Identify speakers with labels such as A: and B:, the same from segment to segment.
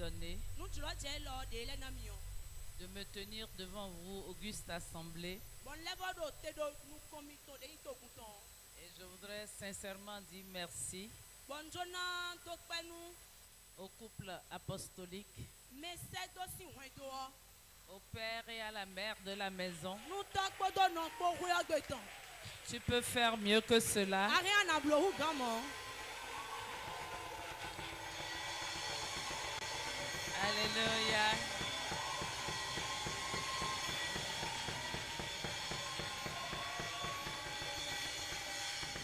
A: donné de me tenir devant vous, auguste assemblée. Et je voudrais sincèrement dire merci au couple apostolique, au père et à la mère de la maison. Tu peux faire mieux que cela. Alléluia.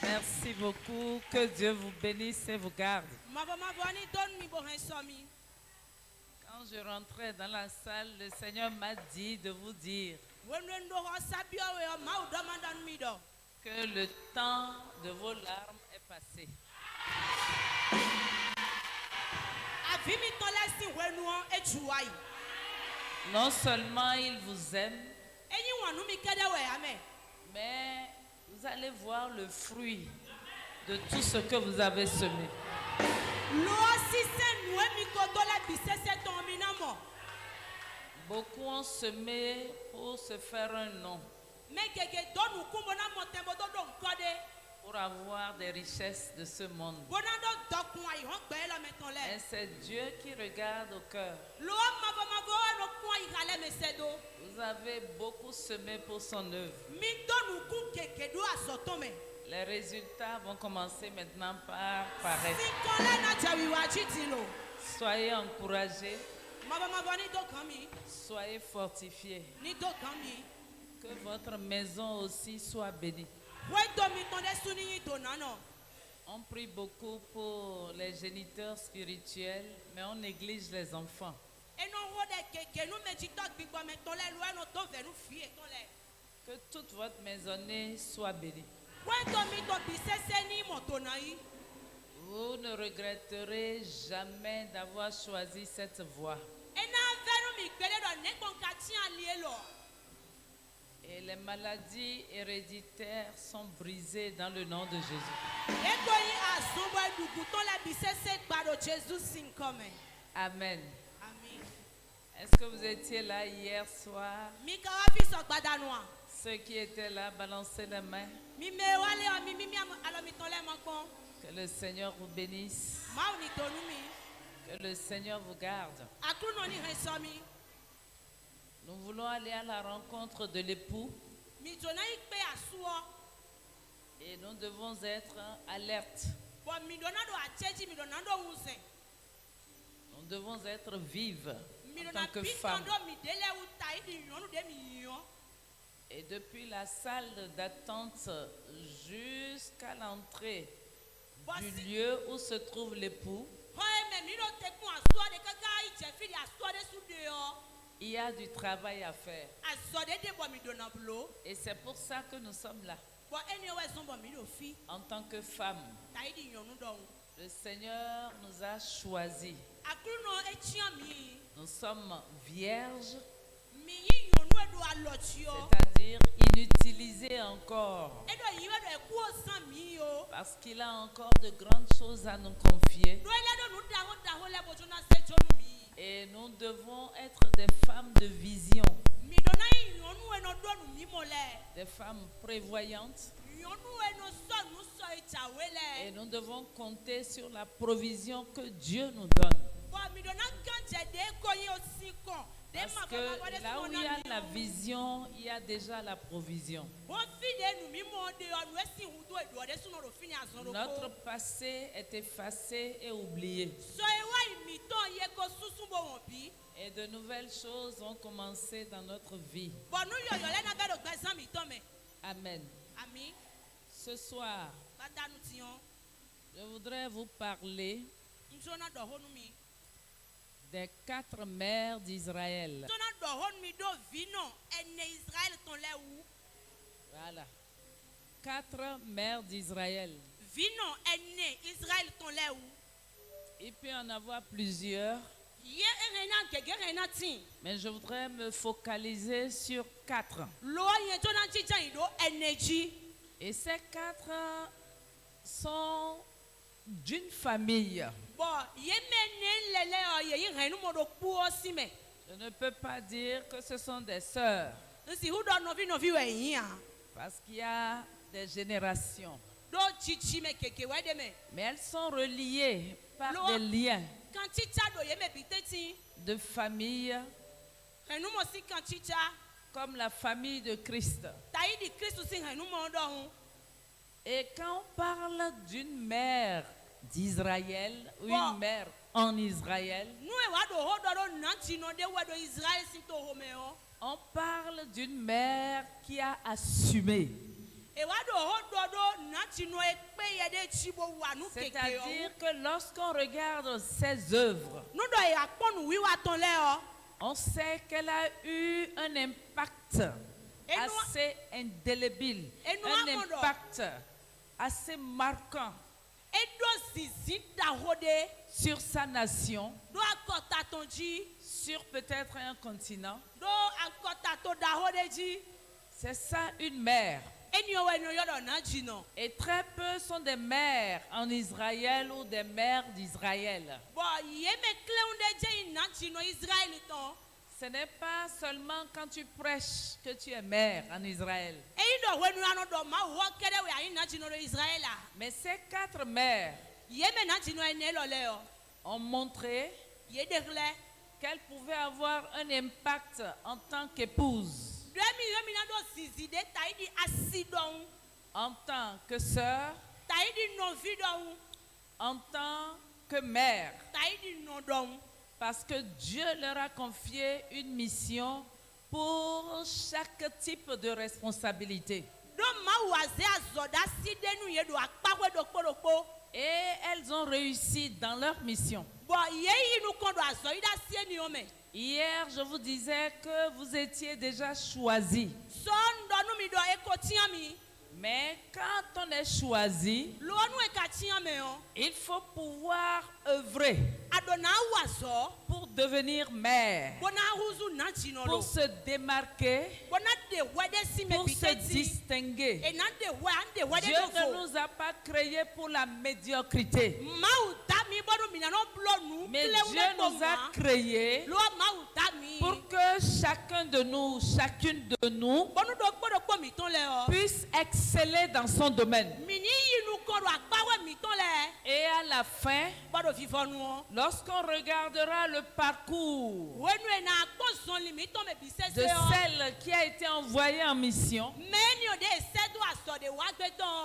A: Merci beaucoup. Que Dieu vous bénisse et vous garde. Quand je rentrais dans la salle, le Seigneur m'a dit de vous dire que le temps de vos larmes est passé. Non seulement il vous aime, mais vous allez voir le fruit de tout ce que vous avez semé. Beaucoup ont semé pour se faire un nom, pour avoir des richesses de ce monde. Et c'est Dieu qui regarde au cœur. Vous avez beaucoup semé pour son œuvre. Les résultats vont commencer maintenant par paraître. Soyez encouragés. Soyez fortifiés. Que votre maison aussi soit bénie. On prie beaucoup pour les géniteurs spirituels, mais on néglige les enfants. Que toute votre maisonnée soit bénie. Vous ne regretterez jamais d'avoir choisi cette voie. Et les maladies héréditaires sont brisées dans le nom de Jésus. Amen. Est-ce que vous étiez là hier soir? Ceux qui étaient là, balancez les mains. Que le Seigneur vous bénisse. Que le Seigneur vous garde. Nous voulons aller à la rencontre de l'époux. Et nous devons être alertes. Nous devons être vives en tant que femmes. Et depuis la salle d'attente jusqu'à l'entrée du lieu où se trouve l'époux, il y a du travail à faire. Et c'est pour ça que nous sommes là. En tant que femmes, le Seigneur nous a choisis. Nous sommes vierges, c'est-à-dire inutilisées encore. Parce qu'il a encore de grandes choses à nous confier. Et nous devons être des femmes de vision. Des femmes prévoyantes. Et nous devons compter sur la provision que Dieu nous donne. Parce que là où il y a la vision, il y a déjà la provision. Notre passé est effacé et oublié. Et de nouvelles choses vont commencer dans notre vie. Amen. Ce soir, je voudrais vous parler des 4 mères d'Israël. Voilà. 4 mères d'Israël. Il peut y en avoir plusieurs. Mais je voudrais me focaliser sur 4. Et ces 4 sont d'une famille. Je ne peux pas dire que ce sont des sœurs. Parce qu'il y a des générations. Mais elles sont reliées par des liens de famille, comme la famille de Christ. Et quand on parle d'une mère d'Israël ou une mère en Israël, on parle d'une mère qui a assumé. C'est-à-dire que lorsqu'on regarde ses œuvres, on sait qu'elle a eu un impact assez indélébile, un impact assez marquant sur sa nation, sur peut-être un continent. C'est ça une mère. Et très peu sont des mères en Israël ou des mères d'Israël. Ce n'est pas seulement quand tu prêches que tu es mère en Israël. Mais ces 4 mères ont montré qu'elles pouvaient avoir un impact en tant qu'épouse, en tant que sœur, en tant que mère. Parce que Dieu leur a confié une mission pour chaque type de responsabilité. Et elles ont réussi dans leur mission. Hier, je vous disais que vous étiez déjà choisis. Mais quand on est choisi, il faut pouvoir œuvrer pour devenir mère, pour se démarquer, pour se distinguer. Dieu ne nous a pas créés pour la médiocrité, mais Dieu nous a créés pour que chacun de nous, chacune de nous puisse exceller dans son domaine. Et à la fin, lorsqu'on regardera le parcours de celle qui a été envoyée en mission,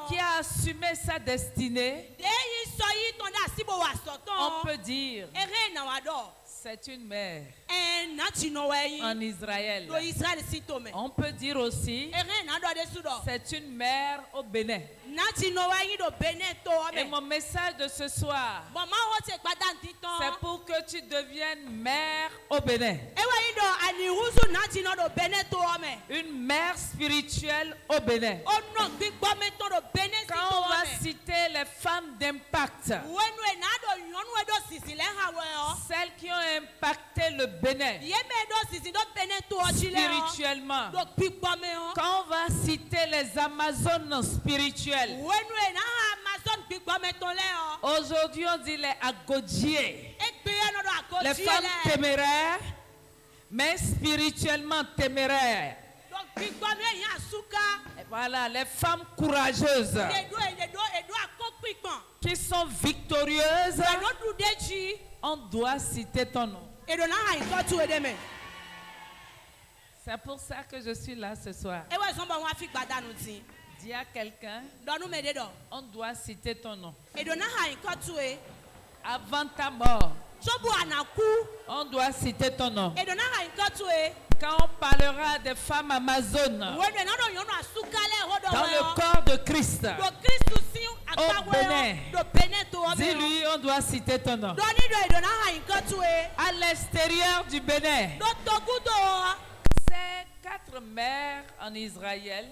A: qui a assumé sa destinée, on peut dire c'est une mère en Israël. On peut dire aussi c'est une mère au Bénin. Et mon message de ce soir, c'est pour que tu deviennes mère au Bénin. Une mère spirituelle au Bénin. Quand on va citer les femmes d'impact, celles qui ont impacté le Bénin spirituellement, quand on va citer les Amazones spirituelles, aujourd'hui on dit les Agodiers, les femmes téméraires, mais spirituellement téméraires. Et voilà, les femmes courageuses qui sont victorieuses. On doit citer ton nom. C'est pour ça que je suis là ce soir. Dis à quelqu'un, on doit citer ton nom. Avant ta mort, on doit citer ton nom. Quand on parlera des femmes amazones dans le corps de Christ au Bénin, dis-lui on doit citer ton nom. À l'extérieur du Bénin, ces 4 mères en Israël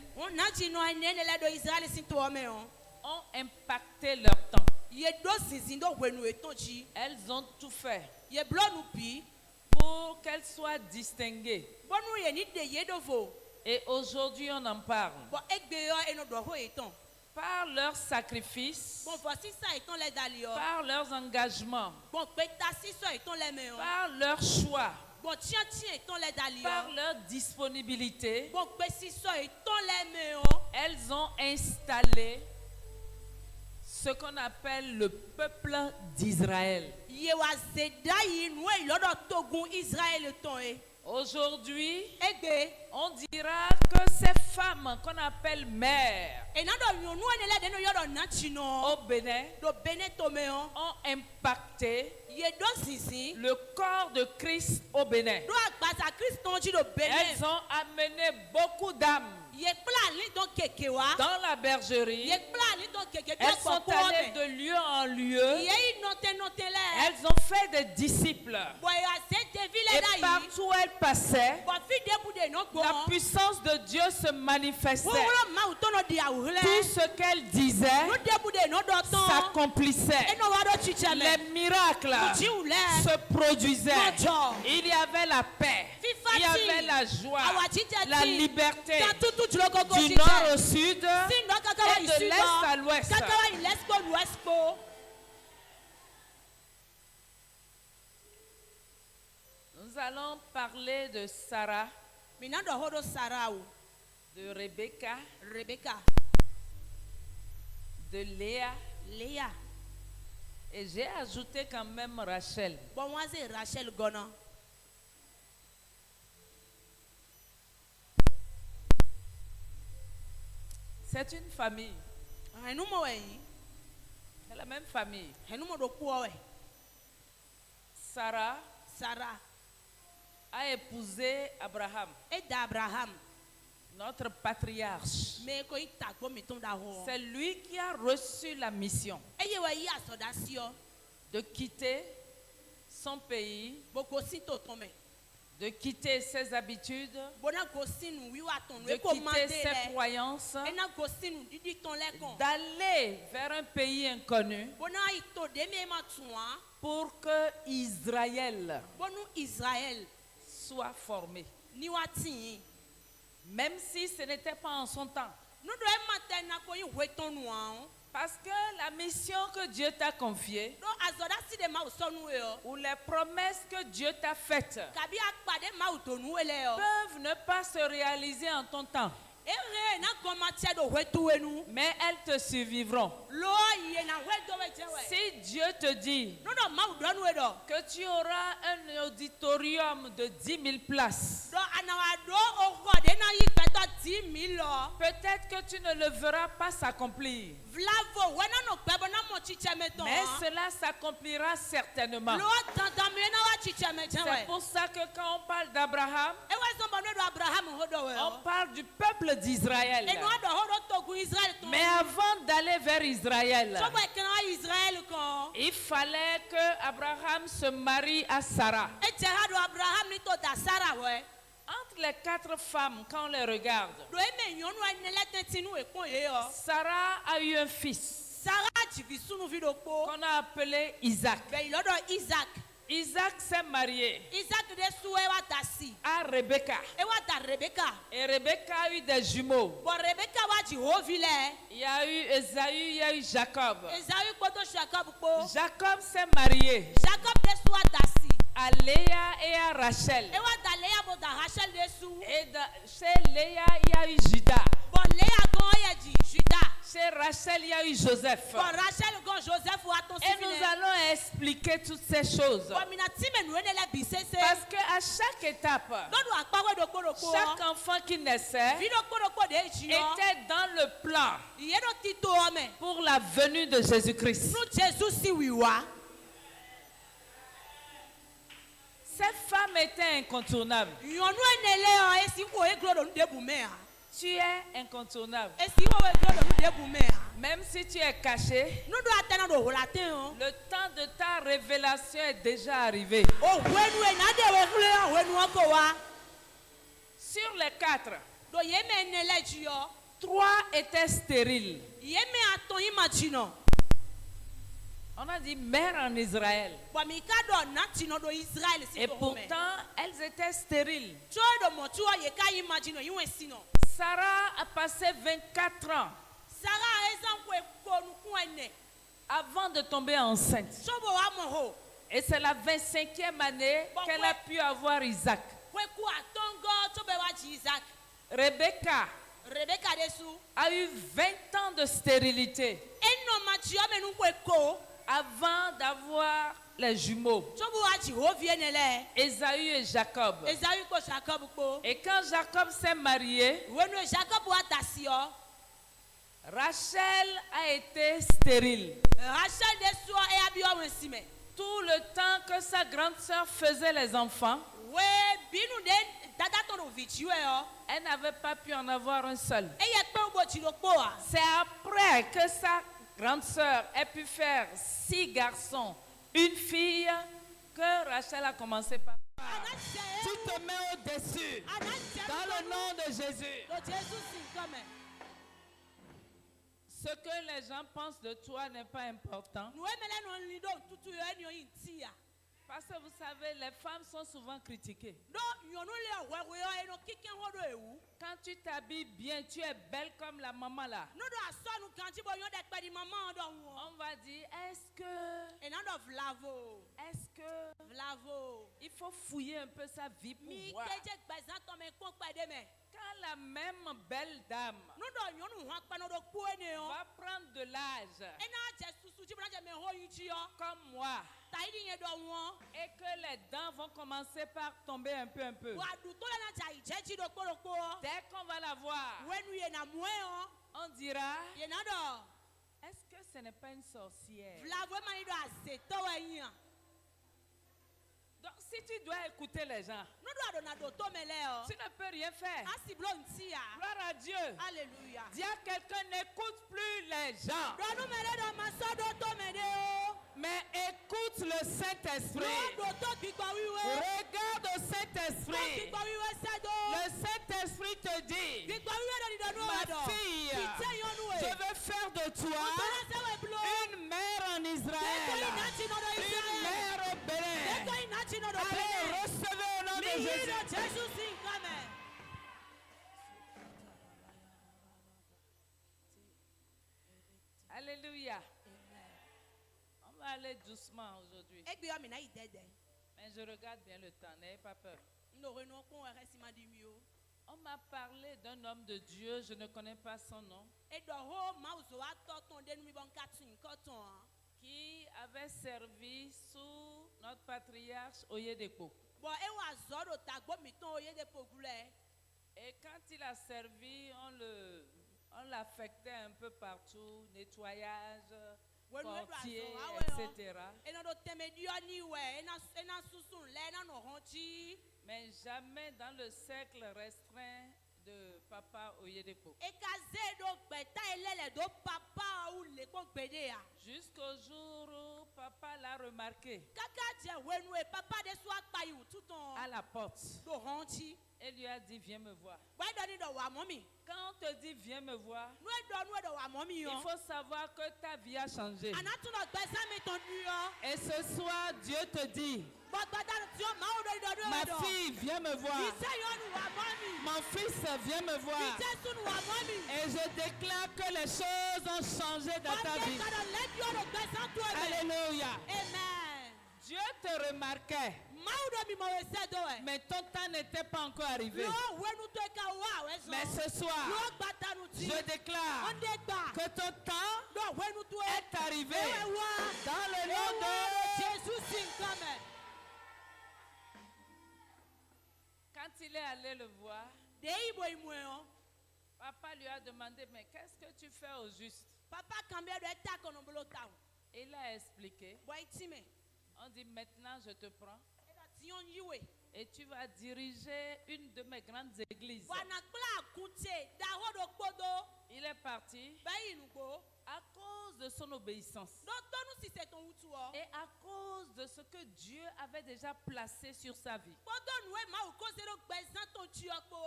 A: ont impacté leur temps. Elles ont tout fait pour qu'elles soient distinguées. Et aujourd'hui, on en parle. par leur sacrifice, par leurs engagements, par leur choix, par leur disponibilité, elles ont installé ce qu'on appelle le peuple d'Israël. Aujourd'hui, on dira que ces femmes qu'on appelle mères au Bénin ont impacté le corps de Christ au Bénin. Elles ont amené beaucoup d'âmes dans la bergerie. Elles sont allées de lieu en lieu. Elles ont fait des disciples. Et partout où elles passaient, la puissance de Dieu se manifestait. Tout ce qu'elles disaient s'accomplissait. Les miracles se produisaient. Il y avait la paix. Il y avait la joie, la liberté du nord au sud et de l'est à l'ouest. Nous allons parler de Sarah, de Rebecca, de Léa, et j'ai ajouté quand même Rachel. C'est une famille. C'est la même famille. Sarah a épousé Abraham, notre patriarche. C'est lui qui a reçu la mission de quitter son pays, de quitter ses habitudes, de quitter ses croyances, d'aller vers un pays inconnu pour que Israël soit formé. Même si ce n'était pas en son temps. Parce que la mission que Dieu t'a confiée, ou les promesses que Dieu t'a faites, peuvent ne pas se réaliser en ton temps. Mais elles te survivront. Si Dieu te dit que tu auras un auditorium de 10 000 places, peut-être que tu ne le verras pas s'accomplir. Mais cela s'accomplira certainement. C'est pour ça que quand on parle d'Abraham, on parle du peuple d'Israël. Mais avant d'aller vers Israël, il fallait que Abraham se marie à Sarah. Entre les 4 femmes, quand on les regarde, Sarah a eu un fils qu'on a appelé Isaac. Isaac s'est marié à Rebecca. Et Rebecca a eu des jumeaux. Il y a eu Esaü, il y a eu Jacob. Jacob s'est marié à Léa et à Rachel. Et chez Léa, il y a eu Judas. Chez Rachel, il y a eu Joseph. Et nous allons expliquer toutes ces choses. Parce qu'à chaque étape, chaque enfant qui naissait était dans le plan pour la venue de Jésus-Christ. Ces femmes étaient incontournables. Tu es incontournable. Même si tu es caché, le temps de ta révélation est déjà arrivé. Sur les 4, 3 étaient stériles. On a dit mère en Israël. Et pourtant, elles étaient stériles. Sarah a passé 24 ans avant de tomber enceinte. Et c'est la 25e année qu'elle a pu avoir Isaac. Rebecca a eu 20 ans de stérilité avant d'avoir les jumeaux, Ésaü et Jacob. Et quand Jacob s'est marié, Rachel a été stérile. Tout le temps que sa grande sœur faisait les enfants, elle n'avait pas pu en avoir un seul. C'est après que sa grande sœur ait pu faire 6 garçons, une fille, que Rachel a commencé par... Tu te mets au-dessus dans le nom de Jésus. Ce que les gens pensent de toi n'est pas important. Parce que vous savez, les femmes sont souvent critiquées. Quand tu t'habilles bien, tu es belle comme la maman là. On va dire, est-ce que il faut fouiller un peu sa vie pour voir. Quand la même belle dame va prendre de l'âge comme moi, et que les dents vont commencer par tomber un peu. Dès qu'on va la voir, on dira, est-ce que ce n'est pas une sorcière? Donc si tu dois écouter les gens, tu ne peux rien faire. Gloire à Dieu.
B: Alléluia.
A: Dis à quelqu'un, n'écoute plus les gens, mais écoute le Saint-Esprit. Regarde au Saint-Esprit. Le Saint-Esprit te dit, ma fille, je veux faire de toi une mère en Israël, une mère au Bénin. Allez, recevez au nom de Jésus. Alléluia. On va aller doucement aujourd'hui. Mais je regarde bien le temps, n'ayez pas peur. On m'a parlé d'un homme de Dieu, je ne connais pas son nom, qui avait servi sous notre patriarche Oyedepo. Et quand il a servi, on l'affectait un peu partout, nettoyage, portier, etc. Mais jamais dans le cercle restreint de Papa Oyedepo. Jusqu'au jour où Papa l'a remarqué à la porte et lui a dit, viens me voir. Quand on te dit viens me voir, il faut savoir que ta vie a changé. Et ce soir, Dieu te dit, ma fille, viens me voir. Mon fils, viens me voir. Et je déclare que les choses ont changé dans ta vie. Alléluia. Dieu te remarquait, mais ton temps n'était pas encore arrivé. Mais ce soir, je déclare que ton temps est arrivé dans le nom de Jésus. Quand il est allé le voir, papa lui a demandé, mais qu'est-ce que tu fais au juste? Il a expliqué. On dit, maintenant je te prends et tu vas diriger une de mes grandes églises. Il est parti à cause de son obéissance et à cause de ce que Dieu avait déjà placé sur sa vie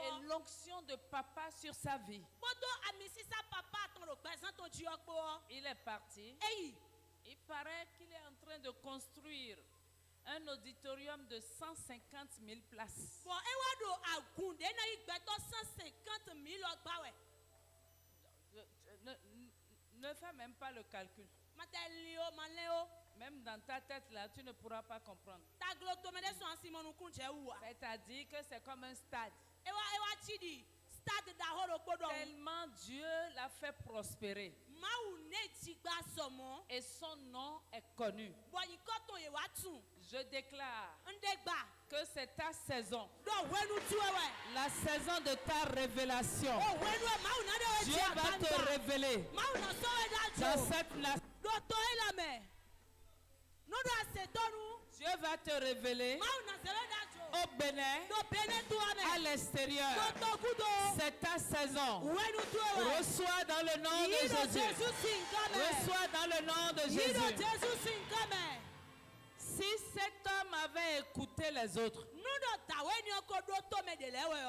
A: et l'onction de papa sur sa vie. Il est parti. Il paraît qu'il est en train de construire un auditorium de 150 000 places. Ne fais même pas le calcul. Même dans ta tête là, tu ne pourras pas comprendre. C'est-à-dire que c'est comme un stade. Tellement Dieu l'a fait prospérer. Et son nom est connu. Je déclare que c'est ta saison. La saison de ta révélation. Dieu va te révéler dans cette nation. Dieu va te révéler au Bénin, à l'extérieur. C'est ta saison. Reçois dans le nom de Jésus. Reçois dans le nom de Jésus. Si cet homme avait écouté les autres,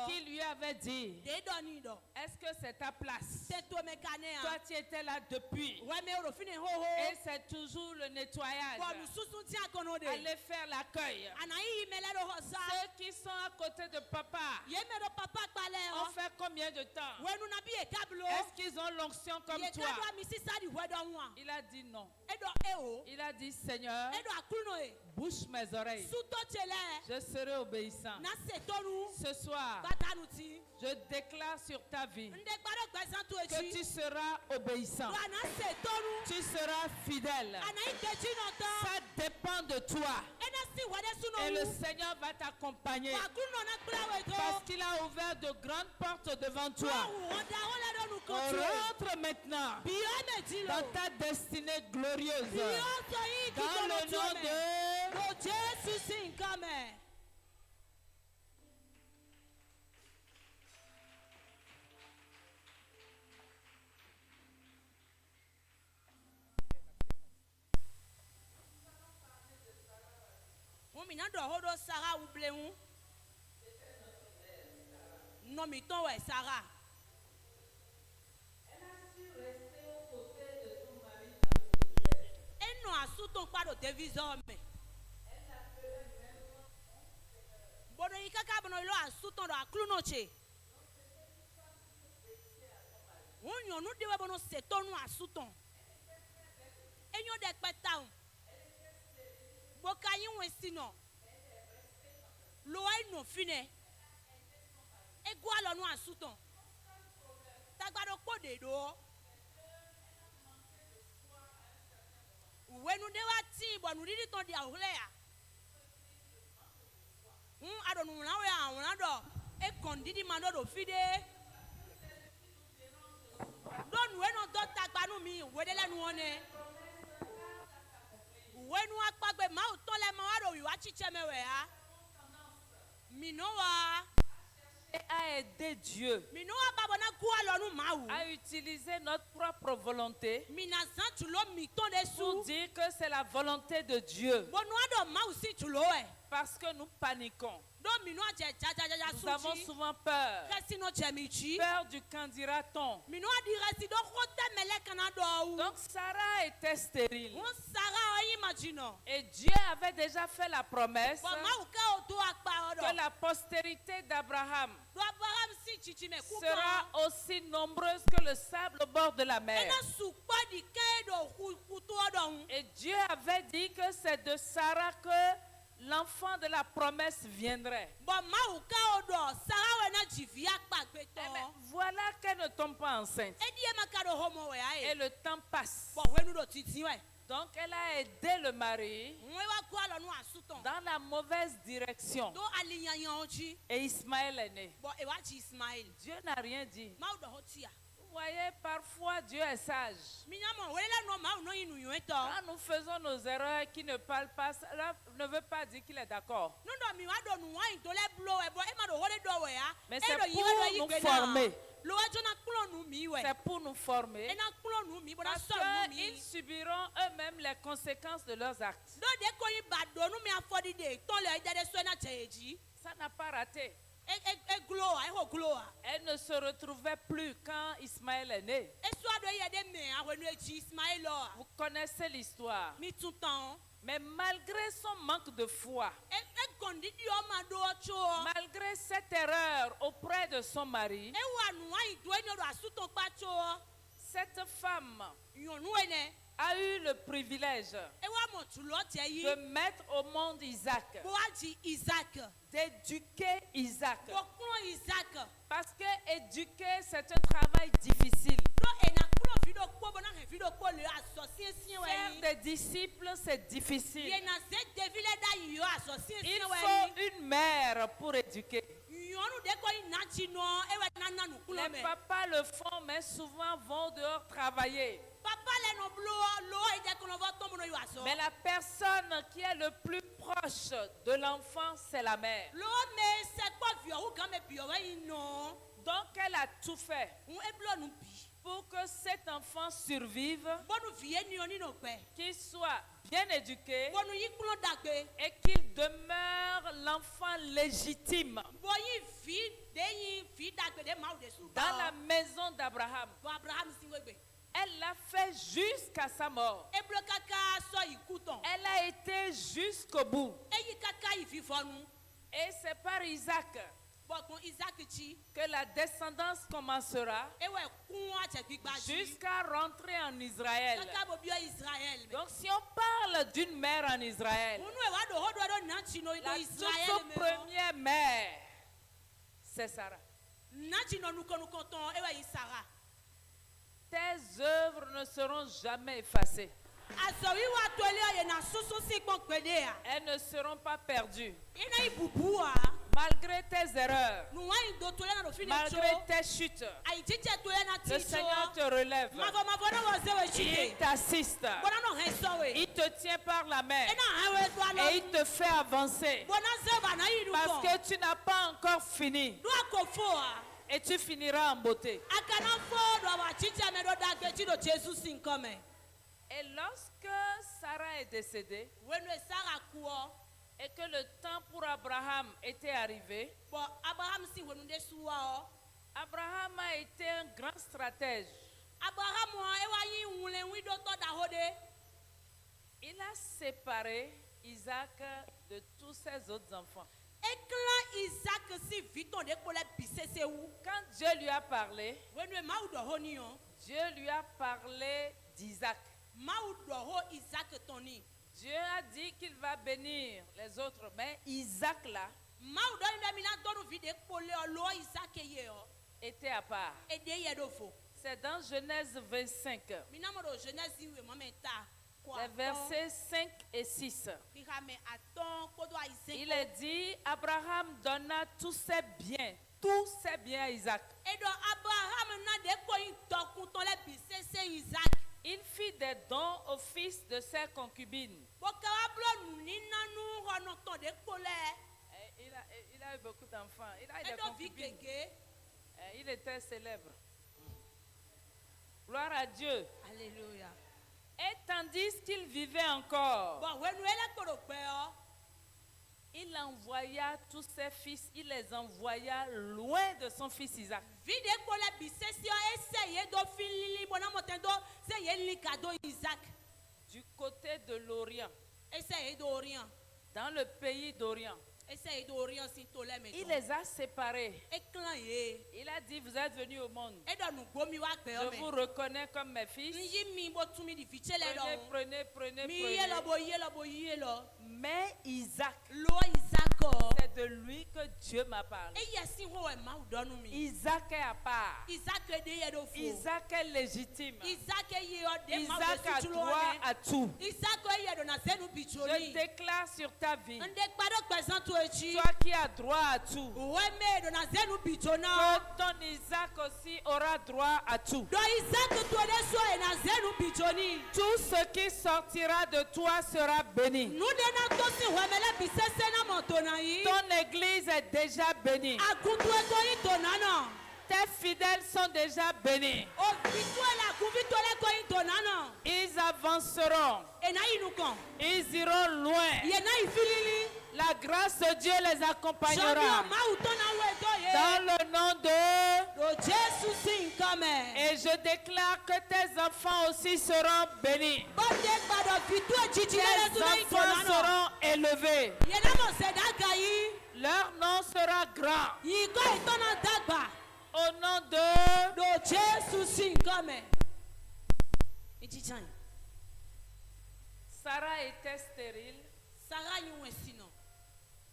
A: qui lui avait dit, est-ce que c'est ta place? Toi tu étais là depuis. Et c'est toujours le nettoyage. Allez faire l'accueil. Ceux qui sont à côté de papa ont fait combien de temps? Est-ce qu'ils ont l'onction comme toi? Il a dit non. Il a dit, Seigneur, bouche mes oreilles. Je serai obéissant. Ce soir, je déclare sur ta vie que tu seras obéissant. Tu seras fidèle. Ça dépend de toi. Et le Seigneur va t'accompagner. Parce qu'il a ouvert de grandes portes devant toi. On rentre maintenant dans ta destinée glorieuse. Dans le nom de Jésus.
B: Sarah.
A: Elle a su rester aux côtés de son mari.
B: Elle n'a pas de télévision. Elle
A: l'appelait même à aider Dieu à utiliser notre propre volonté pour dire que c'est la volonté de Dieu. Parce que nous paniquons. Nous avons souvent peur. Peur du qu'en dira-t-on. Donc Sarah était stérile. Et Dieu avait déjà fait la promesse que la postérité d'Abraham sera aussi nombreuse que le sable au bord de la mer. Et Dieu avait dit que c'est de Sarah que l'enfant de la promesse viendrait. Voilà qu'elle ne tombe pas enceinte. Et le temps passe. Donc elle a aidé le mari dans la mauvaise direction. Et Ismaël est né. Dieu n'a rien dit. Vous voyez, parfois Dieu est sage. Quand nous faisons nos erreurs, qui ne parle pas, cela ne veut pas dire qu'il est d'accord. Mais c'est pour nous former. C'est pour nous former. Parce qu'ils subiront eux-mêmes les conséquences de leurs actes. Ça n'a pas raté. Elle ne se retrouvait plus quand Ismaël est né. Vous connaissez l'histoire. Mais malgré son manque de foi, malgré cette erreur auprès de son mari, cette femme a eu le privilège de mettre au monde Isaac, d'éduquer Isaac. Parce que éduquer, c'est un travail difficile. Faire des disciples, c'est difficile. Il faut une mère pour éduquer. Les papas le font, mais souvent vont dehors travailler. Mais la personne qui est le plus proche de l'enfant, c'est la mère. Donc elle a tout fait pour que cet enfant survive, qu'il soit bien éduqué et qu'il demeure l'enfant légitime dans la maison d'Abraham. Elle l'a fait jusqu'à sa mort. Elle a été jusqu'au bout. Et c'est par Isaac que la descendance commencera jusqu'à rentrer en Israël. Donc si on parle d'une mère en Israël, la toute première mère, c'est Sarah. Tes œuvres ne seront jamais effacées. Elles ne seront pas perdues. Malgré tes erreurs, malgré tes chutes, le Seigneur te relève. Il t'assiste. Il te tient par la main. Et il te fait avancer. Parce que tu n'as pas encore fini. Et tu finiras en beauté. Et lorsque Sarah est décédée, et que le temps pour Abraham était arrivé, Abraham a été un grand stratège. Il a séparé Isaac de tous ses autres enfants. Quand Dieu lui a parlé, Dieu lui a parlé d'Isaac. Dieu a dit qu'il va bénir les autres, mais Isaac là était à part. C'est dans Genèse 25, les versets 5 et 6. Il est dit, Abraham donna tous ses biens à Isaac. Il fit des dons au fils de ses concubines. Il a eu beaucoup d'enfants. Il a eu des concubines. Il était célèbre. Gloire à Dieu.
B: Alléluia.
A: Et tandis qu'il vivait encore, il envoya tous ses fils, il les envoya loin de son fils Isaac. Du côté de l'Orient, dans le pays d'Orient. Il les a séparés. Il a dit, vous êtes venus au monde. Je vous reconnais comme mes fils. Prenez. Mais Isaac, c'est de lui que Dieu m'a parlé. Isaac est à part. Isaac est légitime. Isaac a droit à tout. Je déclare sur ta vie, toi qui as droit à tout, que ton Isaac aussi aura droit à tout. Tout ce qui sortira de toi sera béni. Ton église est déjà bénie. Tes fidèles sont déjà bénis. Ils avanceront. Ils iront loin. La grâce de Dieu les accompagnera. Dans le nom de Jésus. Et je déclare que tes enfants aussi seront bénis. Tes enfants seront élevés. Leur nom sera grand. Au nom de Jésus. Sarah était stérile.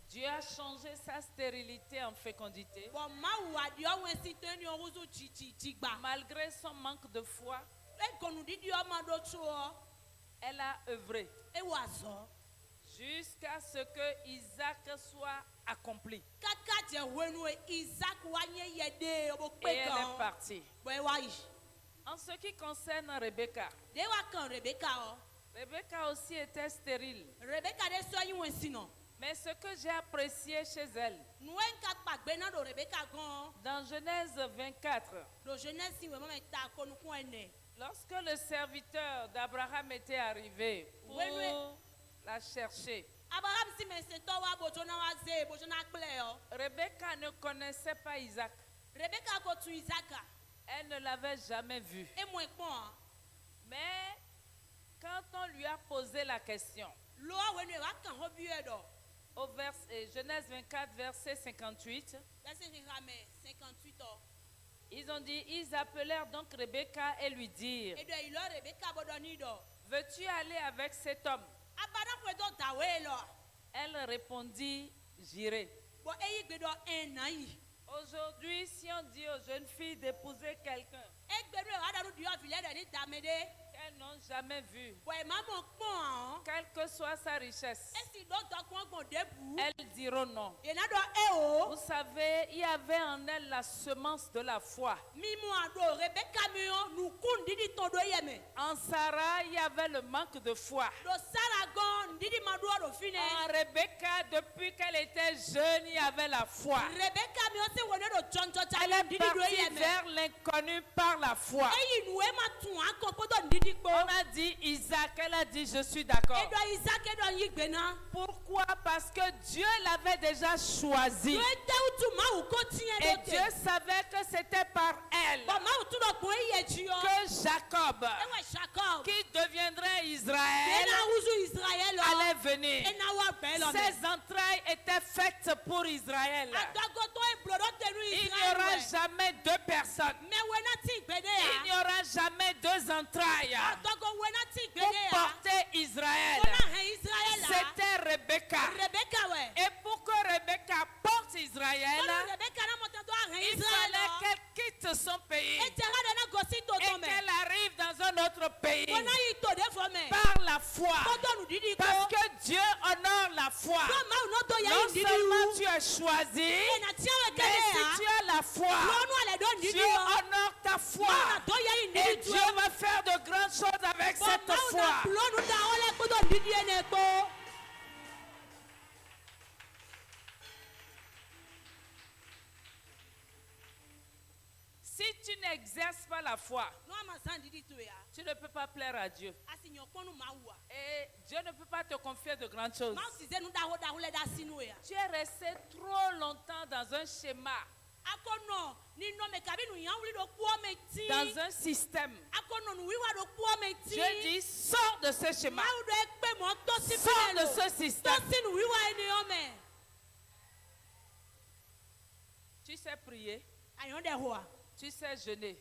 A: Dieu a changé sa stérilité en fécondité. Malgré son manque de foi, elle a œuvré jusqu'à ce que Isaac soit accompli. Et elle est partie. En ce qui concerne Rebecca, Rebecca aussi était stérile. Mais ce que j'ai apprécié chez elle, dans Genèse 24, lorsque le serviteur d'Abraham était arrivé pour la chercher, Rebecca ne connaissait pas Isaac. Elle ne l'avait jamais vu. Mais quand on lui a posé la question, au Genèse 24, verset 58, ils ont dit, ils appelèrent donc Rebecca et lui dirent, veux-tu aller avec cet homme? Elle répondit, j'irai. Aujourd'hui, si on dit aux jeunes filles d'épouser quelqu'un qu'elles n'ont jamais vu, quelle que soit sa richesse, elles diront non. Vous savez, il y avait en elle la semence de la foi. En Sarah, il y avait le manque de foi. En Rebecca, depuis qu'elle était jeune, il y avait la foi. Elle est partie vers l'inconnu par la foi. On a dit Isaac, elle a dit je suis d'accord. Pourquoi? Parce que Dieu l'avait déjà choisi. Et Dieu savait que c'était par elle que Jacob, qui deviendrait Israël, allait venir. Ses entrailles étaient faites pour Israël. Il n'y aura jamais deux personnes. Il n'y aura jamais deux entrailles pour porter Israël. C'était Rebecca. Et pour que Rebecca porte Israël, il fallait qu'elle quitte son pays et qu'elle arrive dans un autre pays par la foi. Parce que Dieu honore la foi. Non seulement tu es choisi, mais si tu as la foi, Dieu honore ta foi. Et Dieu va faire de grandes choses avec cette foi. Si tu n'exerces pas la foi, tu ne peux pas plaire à Dieu. Et Dieu ne peut pas te confier de grandes choses. Tu es resté trop longtemps dans un schéma, dans un système. Dieu dit, sors de ce schéma, sors de ce système. Tu sais prier, tu sais jeûner.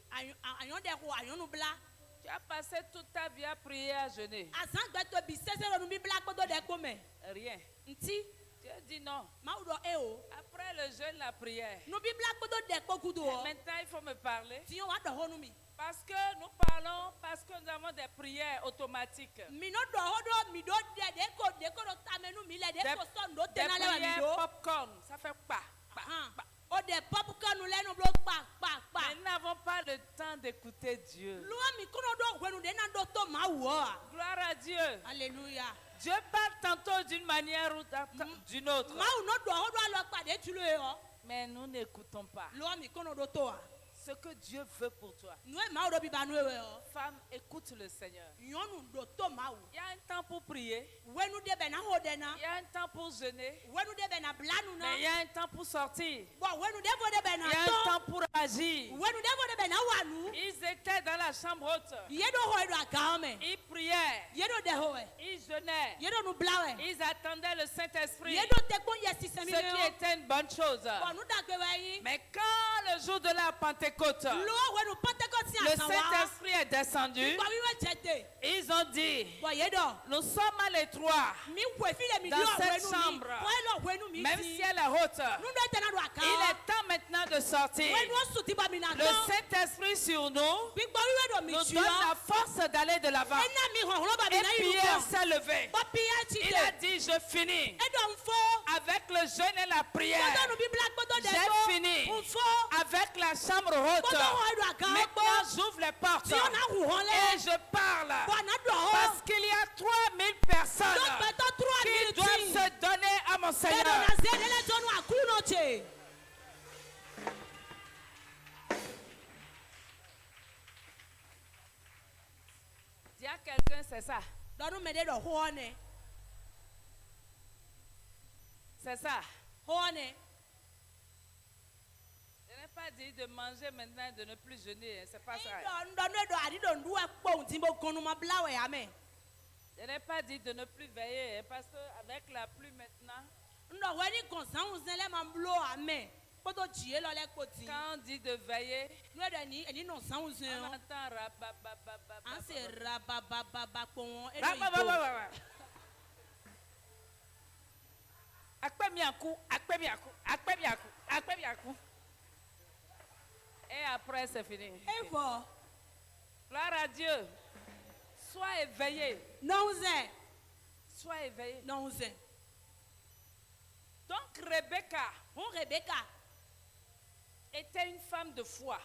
A: Tu as passé toute ta vie à prier, à jeûner. Rien. Tu as dit non. Après le jeûne, la prière. Et maintenant, il faut me parler. Parce que nous parlons, parce que nous avons des prières automatiques. Des prières popcorn, ça fait pas. Mais nous n'avons pas le temps d'écouter Dieu. Gloire à Dieu.
B: Alléluia.
A: Dieu parle tantôt d'une manière ou d'une autre. Mais nous n'écoutons pas ce que Dieu veut pour toi. Femme, écoute le Seigneur. Il y a un temps pour prier. Il y a un temps pour jeûner. Mais il y a un temps pour sortir. Il y a un temps pour agir. Ils étaient dans la chambre haute. Ils priaient. Ils jeûnaient. Ils attendaient le Saint-Esprit. Ce qui était une bonne chose. Mais quand le jour de la Pentecôte, Le Saint-Esprit est descendu. Ils ont dit, nous sommes à l'étroit dans cette chambre, même si elle est haute. Il est temps maintenant de sortir. Le Saint-Esprit sur nous donne la force d'aller de l'avant. Et Pierre s'est levé. Il a dit, je finis. Avec le jeûne et la prière, j'ai fini. Avec la chambre haute, maintenant j'ouvre les portes et je parle. Parce qu'il y a 3000 personnes qui doivent se donner à mon Seigneur. Dis à quelqu'un, c'est ça. C'est ça. Je n'ai pas dit de manger maintenant et de ne plus jeûner. C'est pas ça. Je n'ai pas dit de ne plus veiller. Parce qu'avec la pluie maintenant, quand on dit de veiller, on entend et après c'est fini. Gloire à Dieu. Sois éveillé. Sois éveillé. Donc Rebecca était une femme de foi.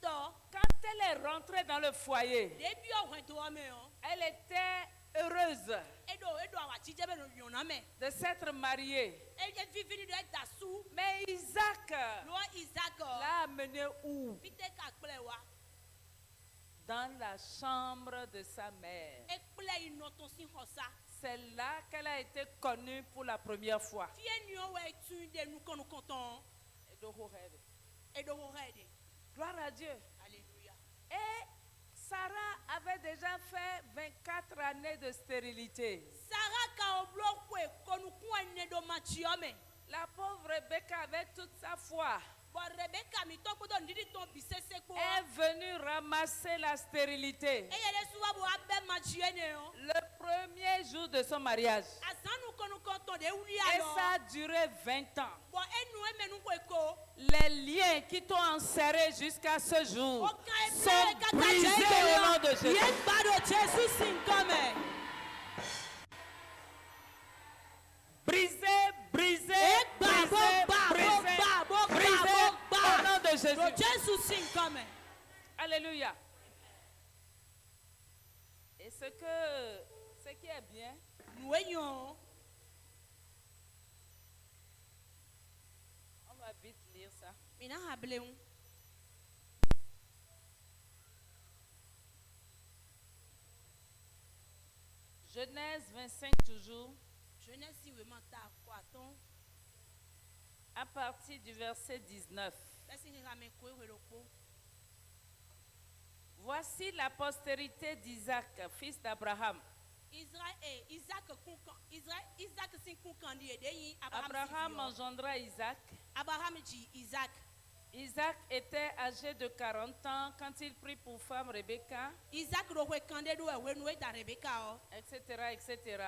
A: Quand elle est rentrée dans le foyer, elle était heureuse de s'être mariée. Mais Isaac l'a amené où? Dans la chambre de sa mère. C'est là qu'elle a été connue pour la première fois. Gloire à Dieu.
B: Alléluia.
A: Et Sarah avait déjà fait 24 années de stérilité. La pauvre Rebecca avait toute sa foi. Est venue ramasser la stérilité le premier jour de son mariage. Et ça a duré 20 ans. Les liens qui t'ont enserré jusqu'à ce jour sont brisés au nom de Jésus. Brisés, brisés, brisés, brisés, brisés au nom de Jésus. Alléluia. Et ce qui est bien, on va vite lire ça. Genèse 25 toujours. À partir du verset 19. Voici la postérité d'Isaac, fils d'Abraham. Abraham engendra Isaac. Isaac était âgé de 40 ans quand il prit pour femme Rebecca, etc., etc.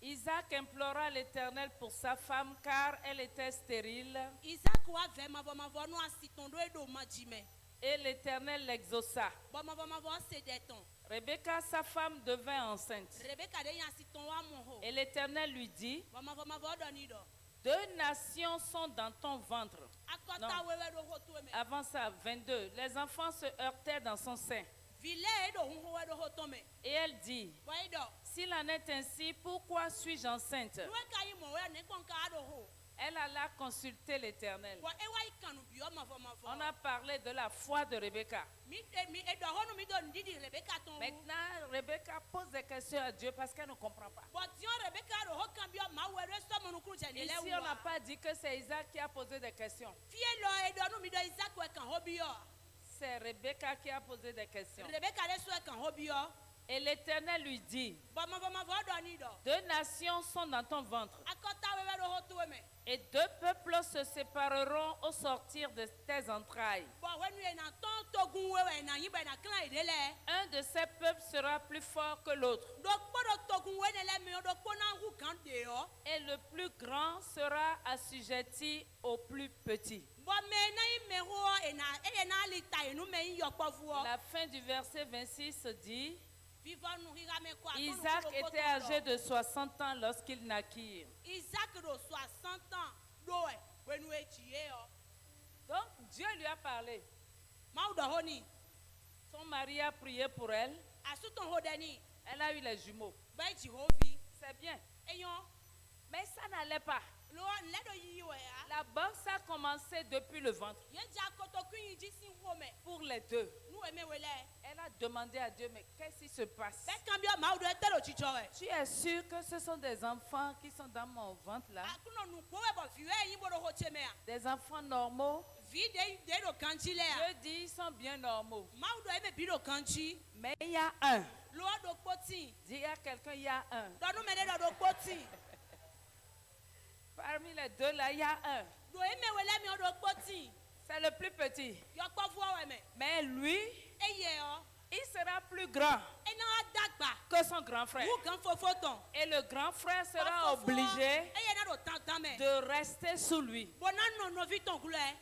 A: Isaac implora l'Éternel pour sa femme car elle était stérile. Et l'Éternel l'exauça. Rebecca, sa femme, devint enceinte. Et l'Éternel lui dit, 2 nations sont dans ton ventre. Non. Avant ça, 22. Les enfants se heurtaient dans son sein. Et elle dit, s'il en est ainsi, pourquoi suis-je enceinte? Elle alla consulter l'Éternel. On a parlé de la foi de Rebecca. Maintenant, Rebecca pose des questions à Dieu parce qu'elle ne comprend pas. Ici, on n'a pas dit que c'est Isaac qui a posé des questions. C'est Rebecca qui a posé des questions. Et l'Éternel lui dit, 2 nations sont dans ton ventre. Et 2 peuples se sépareront au sortir de tes entrailles. Un de ces peuples sera plus fort que l'autre. Et le plus grand sera assujetti au plus petit. La fin du verset 26 dit: Isaac était âgé de 60 ans lorsqu'il naquit. Donc Dieu lui a parlé. Son mari a prié pour elle. Elle a eu les jumeaux. C'est bien. Mais ça n'allait pas. La boxe a commencé depuis le ventre. Pour les deux. Elle a demandé à Dieu, mais qu'est-ce qui se passe? Tu es sûr que ce sont des enfants qui sont dans mon ventre là? Des enfants normaux? Je dis, ils sont bien normaux. Mais il y a un. Dis à quelqu'un, il y a un. Parmi les deux là, il y a un. C'est le plus petit. Mais lui, il sera plus grand que son grand frère. Et le grand frère sera obligé de rester sous lui.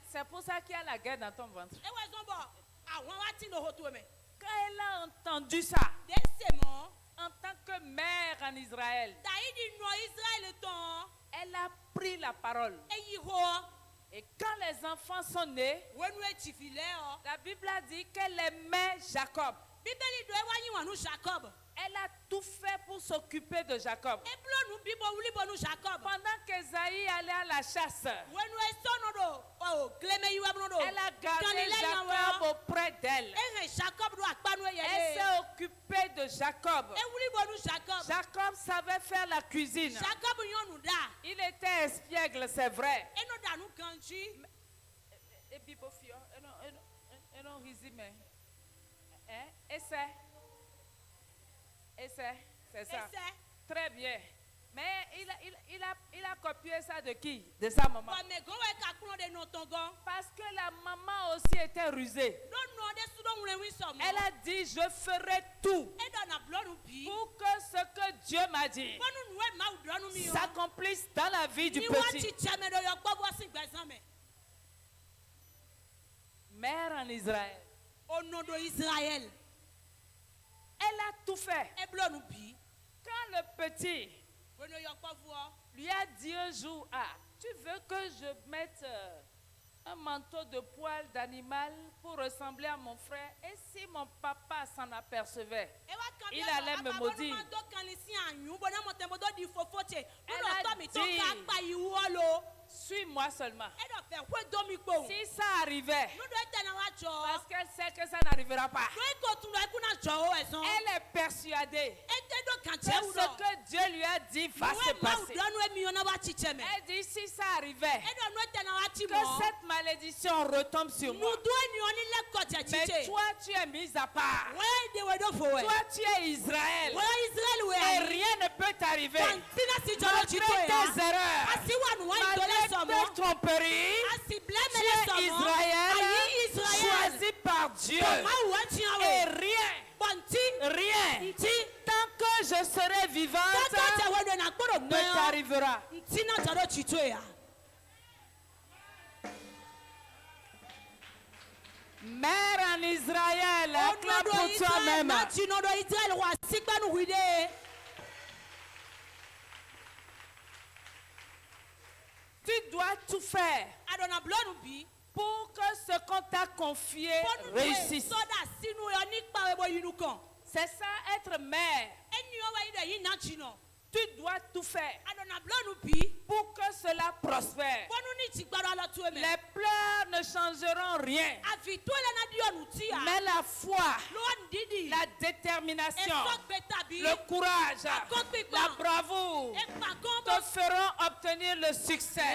A: C'est pour ça qu'il y a la guerre dans ton ventre. Quand elle a entendu ça, en tant que mère en Israël, elle a pris la parole. Et quand les enfants sont nés, la Bible a dit qu'elle aimait Jacob. Elle a tout fait pour s'occuper de Jacob. Pendant qu'Esaïe allait à la chasse, elle a gardé Jacob auprès d'elle. Elle s'est occupée de Jacob. Jacob savait faire la cuisine. Il était espiègle, c'est vrai. C'est ça. Très bien. Mais il a copié ça de qui? De sa maman. Parce que la maman aussi était rusée. Elle a dit, je ferai tout pour que ce que Dieu m'a dit s'accomplisse dans la vie du petit. Mère en Israël. Elle a tout fait. Quand le petit lui a dit un jour, tu veux que je mette un manteau de poil d'animal pour ressembler à mon frère? Et si mon papa s'en apercevait, il allait me maudire. Elle a dit, suis-moi seulement. Si ça arrivait, parce qu'elle sait que ça n'arrivera pas, elle est persuadée que ce que Dieu lui a dit va se passer. Elle dit, si ça arrivait, que cette malédiction retombe sur moi. Mais toi, tu es mise à part. Toi, tu es Israël. Et rien ne peut t'arriver. Malgré tes erreurs, malgré tes tromperies, tu es Israël, choisi par Dieu. Et rien, tant que je serai vivante, ne t'arrivera. Mère en Israël, acclame pour toi-même. Tu dois tout faire pour que ce qu'on t'a confié réussisse. C'est ça, être mère. Tu dois tout faire pour que cela prospère. Les pleurs ne changeront rien. Mais la foi, la détermination, le courage, la bravoure te feront obtenir le succès.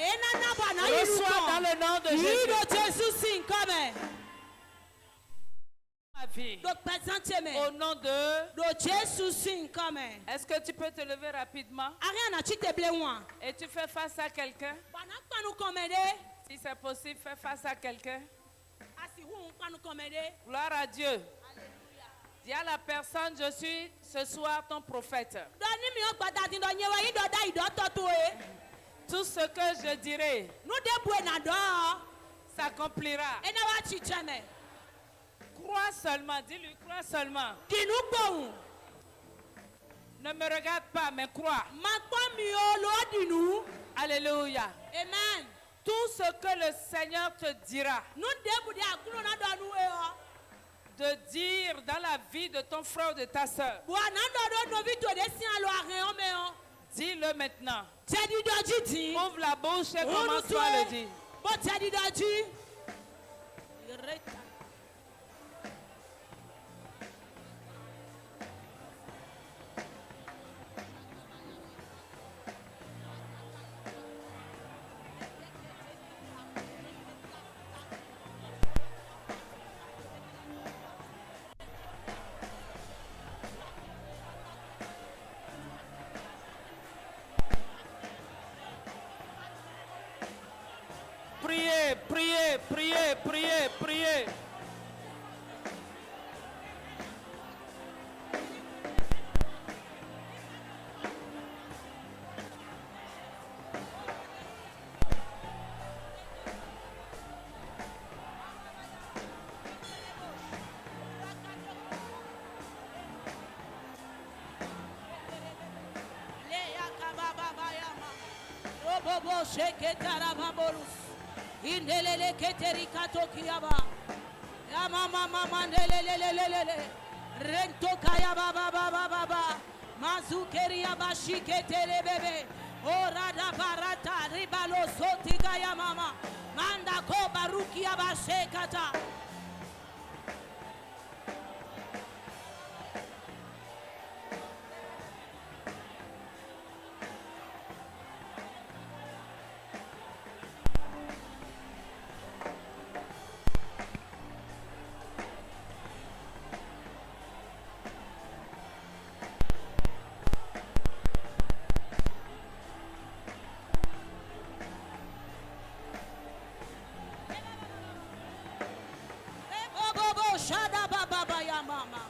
A: Reçois dans le nom de Jésus. fille. Au nom de Jésus. Est-ce que tu peux te lever rapidement? Et tu fais face à quelqu'un? Si c'est possible, fais face à quelqu'un. Gloire à Dieu. Dis à la personne, je suis ce soir ton prophète. Tout ce que je dirai s'accomplira. Crois seulement, dis-lui, crois seulement. Ne me regarde pas, mais crois. Alléluia.
B: Amen.
A: Tout ce que le Seigneur te dira de dire dans la vie de ton frère ou de ta soeur, dis-le maintenant. Ouvre la bouche et commence à le dire. Priez, priez, priez, priez, priez.
B: Indelele keteri katokiaba. Ya mama mama ndelelelelele. Rento kaya baba baba baba. Mazukeri abashi ketere bebe. Ora da barata ribalo soti kaya mama. Manda ko baruki abashe kata. Shada baba baya mama.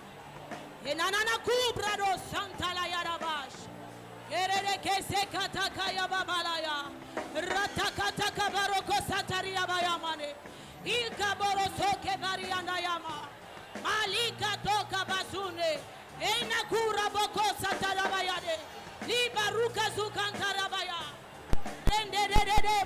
B: Enanana kubra do santa la yarabash. Kerere kese kataka ya babalaya. Ratakata kabaroko sataria bayamane. Ilka boroso ke barianda yama. Malika toka basune. Ena kura boko satarabayade. Libaruka zukantarabaya. Dende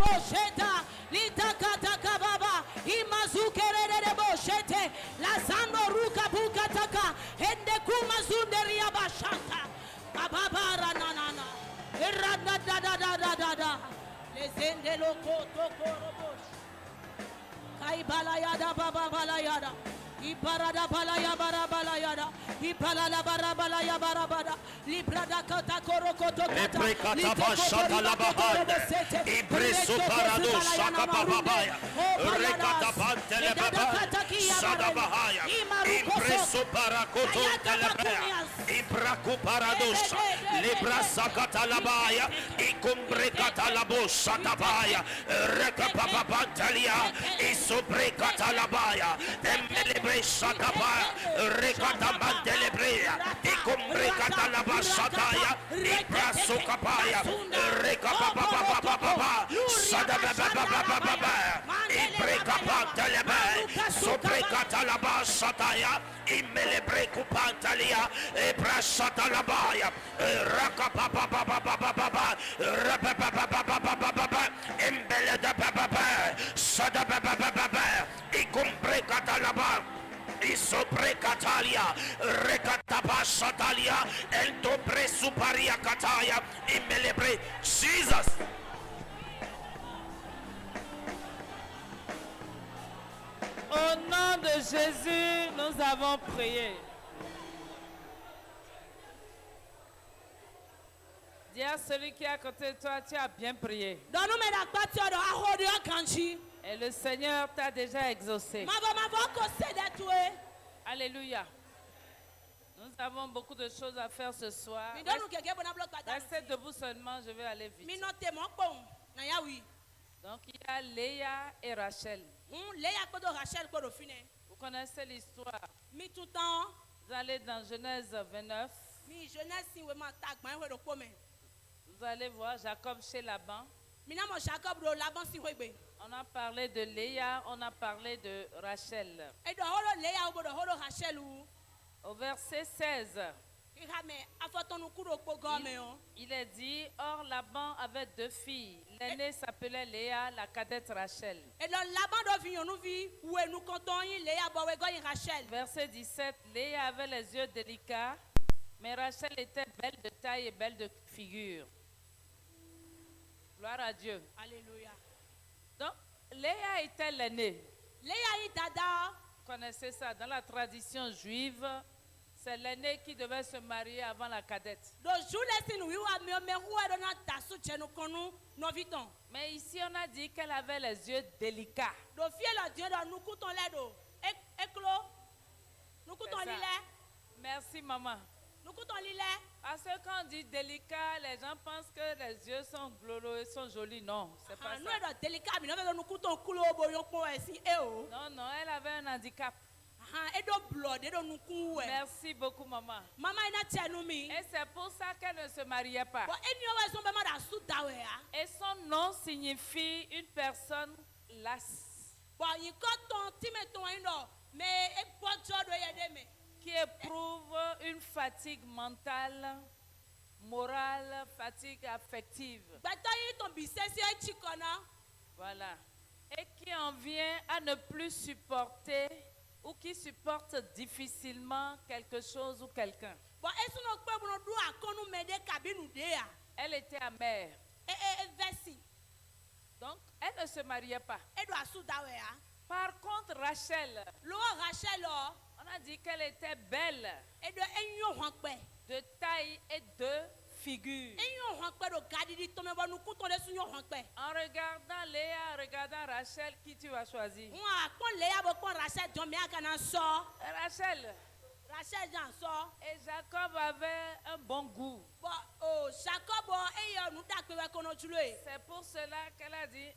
B: bosheta. Litakata kababa. Imazukerere boshete. Lazando ruka buka taka. Hende kuma zunderia bashanta. Bababara nanana. Irada da da da da da da. Lezende loko toko robosh. Kai balayada baba balayada. Iparada balaya barabalayada. Ipalala barabalaya barabada. Librada kata korokoto kata.
C: Leprekata bashata labahanda. Ibresu parado shaka bababaya. Rekata pantele babaya. Sadabahaya. Ibresu parakoto telebea. Ibraku paradosha. Libra sakata labaya. Ikumbre kata labo shatabaya. Rekapa pantalia. Isubre kata labaya. Emelebre shakabaya. Rekata mantelebrea. Ikumbre kata labaya. Sataya, Ibrasukapaya, Rekapapapapapa, Sadabababababa, Ibrekapantalebe, Sobrekatalaba Sataya, Imelebrecupantalia, Ibrasatalabaya, Rakapapapapapa, Rapapapapapapa, Imbelebababa, Sadababababa, Ikumbrekatalaба. Isobrekatalia, Rekatabashatalia, Eltobre Suparia Kataya, Imelebre, Jesus.
A: Au nom de Jésus, nous avons prié. Dis à celui qui est à côté de toi, tu as bien prié. Et le Seigneur t'a déjà exaucé. Alléluia. Nous avons beaucoup de choses à faire ce soir. Restez debout seulement, je vais aller vite. Donc il y a Léa et Rachel. Vous connaissez l'histoire. Vous allez dans Genèse 29. Vous allez voir Jacob chez Laban. On a parlé de Léa, on a parlé de Rachel. Au verset 16, il est dit, or Laban avait 2 filles. L'aînée s'appelait Léa, la cadette Rachel. Verset 17, Léa avait les yeux délicats, mais Rachel était belle de taille et belle de figure. Gloire à Dieu.
B: Alléluia.
A: Donc, Léa était l'aînée.
B: Léa est dada.
A: Vous connaissez ça, dans la tradition juive, c'est l'aînée qui devait se marier avant la cadette. Mais ici, on a dit qu'elle avait les yeux délicats. Merci, maman. Parce que quand on dit délicat, les gens pensent que les yeux sont glorieux, sont jolis. Non, c'est pas ça. Non, elle avait un handicap. Merci beaucoup, maman. Et c'est pour ça qu'elle ne se mariait pas. Et son nom signifie une personne lasse, qui éprouve une fatigue mentale, morale, fatigue affective. Voilà. Et qui en vient à ne plus supporter ou qui supporte difficilement quelque chose ou quelqu'un. Elle était amère. Donc, elle ne se mariait pas. Par contre, Rachel, on a dit qu'elle était belle, de taille et de figure. En regardant Léa, en regardant Rachel, qui tu vas choisir? Rachel. Et Jacob avait un bon goût. C'est pour cela qu'elle a dit,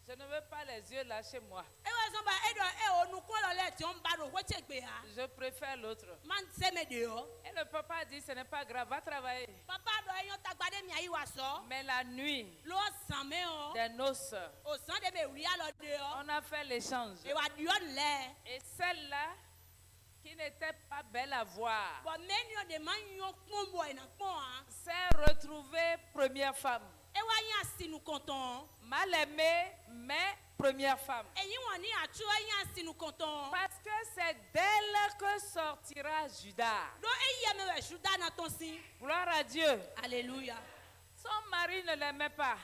A: je ne veux pas les yeux là chez moi. Je préfère l'autre. Et le papa a dit, ce n'est pas grave, va travailler. Mais la nuit des noces, on a fait l'échange. Et celle-là, qui n'était pas belle à voir, s'est retrouvée première femme. Mal aimée, mais première femme. Parce que c'est d'elle que sortira Judas. Gloire à Dieu.
B: Alléluia.
A: Son mari ne l'aimait pas,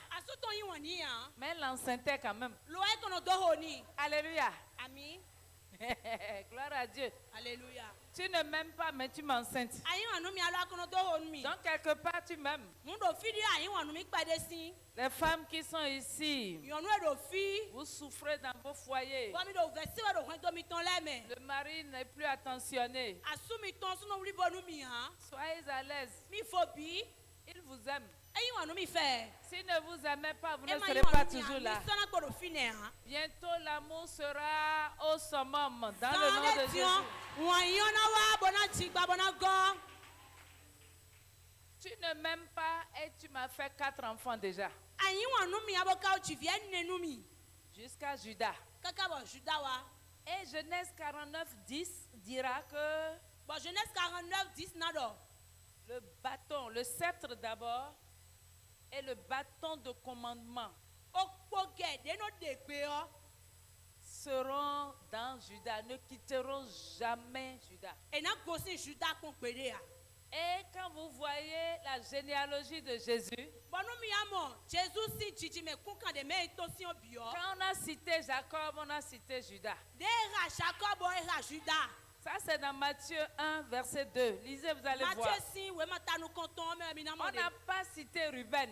A: mais elle l'enceinte quand même. Alléluia.
B: Amen.
A: Gloire à Dieu.
B: Alléluia.
A: Tu ne m'aimes pas, mais tu m'enceintes. Donc quelque part, tu m'aimes. Les femmes qui sont ici, vous souffrez dans vos foyers. Le mari n'est plus attentionné. Soyez à l'aise. Il vous aime. S'il ne vous aimait pas, vous ne serez pas toujours là. Bientôt, l'amour sera au summum dans le nom de Jésus. Tu ne m'aimes pas et tu m'as fait 4 enfants déjà. Jusqu'à Judas. Et Genèse 49, 10 dira que le bâton, le sceptre d'abord, et le bâton de commandement seront dans Judas, ne quitteront jamais Judas. Et quand vous voyez la généalogie de Jésus, quand on a cité Jacob, on a cité Judas. Ça, c'est dans Matthieu 1, verset 2. Lisez, vous allez voir. On n'a pas cité Ruben.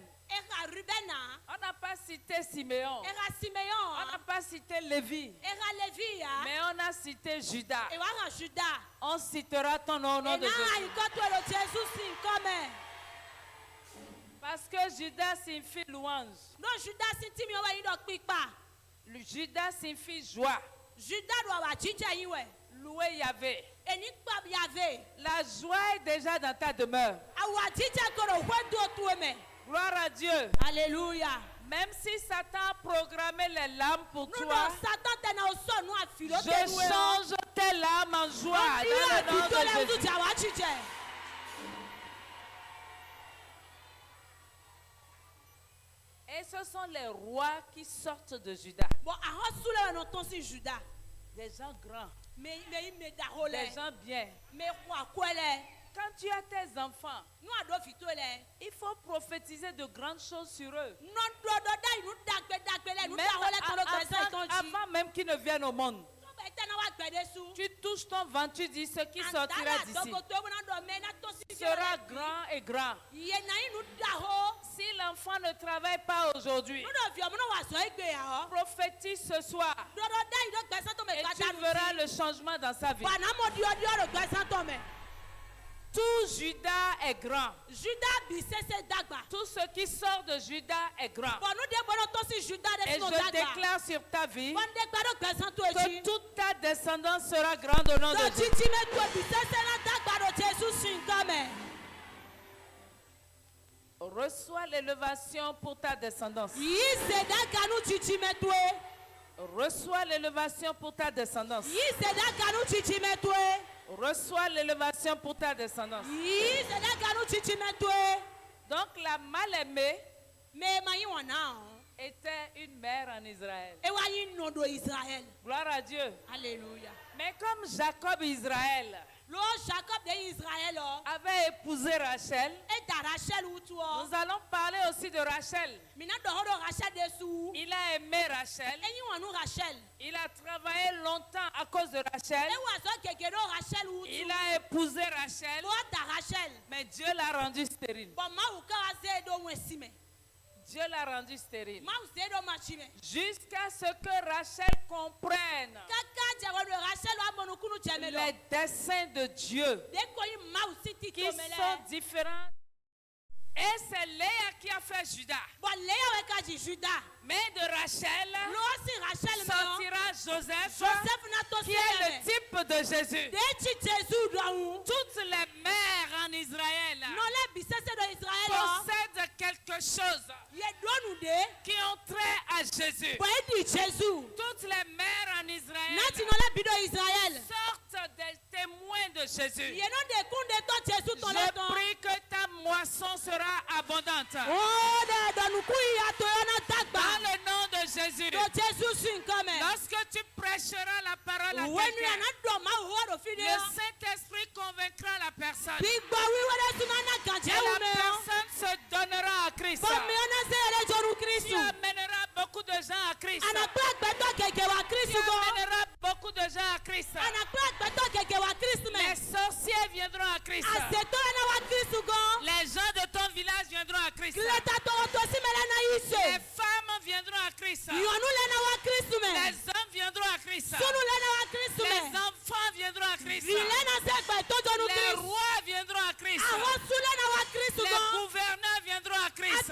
A: On n'a pas cité Siméon. On n'a pas cité Lévi. Mais on a cité Judas. On citera ton nom au nom de Jésus. Parce que Judas signifie louange. Judas signifie joie. Louer Yahvé. La joie est déjà dans ta demeure. Gloire à Dieu.
B: Alléluia.
A: Même si Satan a programmé les larmes pour toi, je change tes larmes en joie dans le nom de Jésus. Et ce sont les rois qui sortent de Juda. Des gens grands. Des gens bien. Quand tu as tes enfants, il faut prophétiser de grandes choses sur eux. Avant même qu'ils ne viennent au monde. Tu touches ton ventre, tu dis ce qui sortira d'ici sera grand et grand. Si l'enfant ne travaille pas aujourd'hui, prophétise ce soir et tu verras le changement dans sa vie. Tout Judas est grand. Tout ce qui sort de Judas est grand. Et je déclare sur ta vie que toute ta descendance sera grande au nom de Jésus. Reçois l'élévation pour ta descendance. Reçois l'élévation pour ta descendance. Reçois l'élévation pour ta descendance. Donc la mal-aimée était une mère en Israël. Gloire à Dieu.
B: Alléluia.
A: Mais comme Jacob Israël avait épousé Rachel, nous allons parler aussi de Rachel. Il a aimé Rachel. Il a travaillé longtemps à cause de Rachel. Il a épousé Rachel. Mais Dieu l'a rendu stérile. Dieu l'a rendu stérile. Jusqu'à ce que Rachel comprenne les desseins de Dieu qui sont différents. Et c'est Léa qui a fait Judas. Mais de Rachel sortira Joseph, qui est le type de Jésus. Toutes les mères en Israël possèdent quelque chose qui ont trait à Jésus. Toutes les mères en Israël sortent des témoins de Jésus. Je prie que ta moisson sera abondante. Dans le nom de Jésus. Lorsque tu prêcheras la parole à quelqu'un, le Saint-Esprit convaincra la personne. Et la personne se donnera à Christ. Tu amèneras beaucoup de gens à Christ. Tu amèneras beaucoup de gens à Christ. Les sorciers viendront à Christ. Les gens de ton village viendront à Christ. Les femmes viendront à Christ. Les hommes viendront à Christ. Les enfants viendront à Christ. Les rois viendront à Christ. Les gouverneurs viendront à Christ.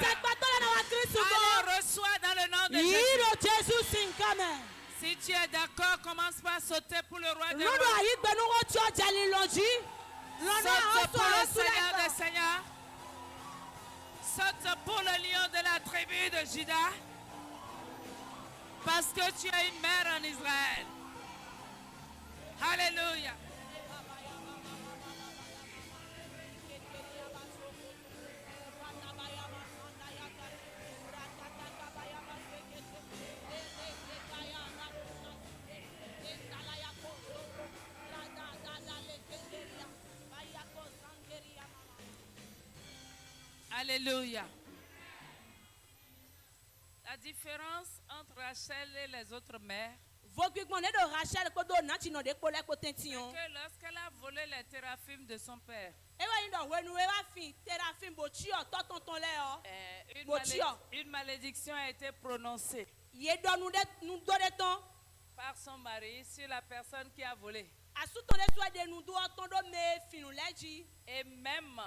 A: Alors reçois dans le nom de Jésus. Si tu es d'accord, commence par sauter pour le roi des rois. Saute pour le Seigneur des Seigneurs. Saute pour le lion de la tribu de Juda. Parce que tu es une mère en Israël. Alléluia. Alléluia. La différence entre Rachel et les autres mères,
B: Que
A: lorsqu'elle a volé les téraphimes de son père, une malédiction a été prononcée par son mari sur la personne qui a volé. Et même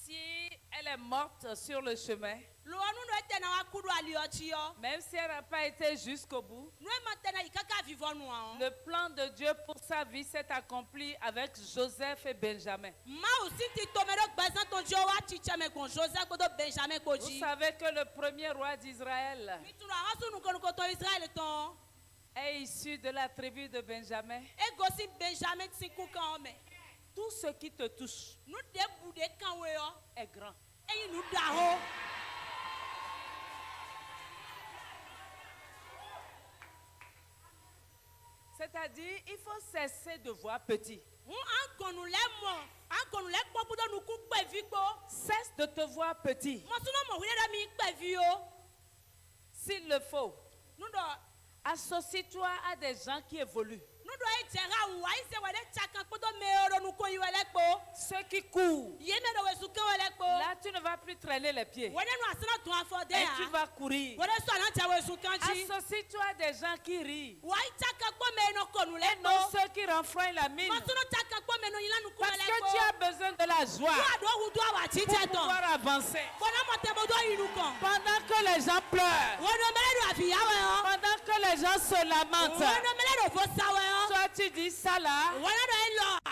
A: si elle est morte sur le chemin, même si elle n'a pas été jusqu'au bout, le plan de Dieu pour sa vie s'est accompli avec Joseph et Benjamin. Vous savez que le premier roi d'Israël est issu de la tribu de Benjamin. Tout ce qui te touche est grand. C'est-à-dire, il faut cesser de voir petit. Cesse de te voir petit. S'il le faut, associe-toi à des gens qui évoluent. Ceux qui courent. Là, tu ne vas plus traîner les pieds. Et tu vas courir. Associe-toi à des gens qui rient. Et non ceux qui renfrognent la mine. Parce que tu as besoin de la joie pour pouvoir avancer. Pendant que les gens pleurent, pendant que les gens se lamentent, toi tu dis ça là.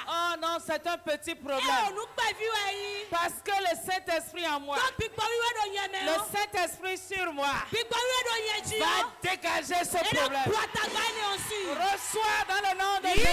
A: Oh non, c'est un petit problème. Parce que le Saint-Esprit en moi, le Saint-Esprit sur moi, va dégager ce problème. Reçois dans le nom de Jésus.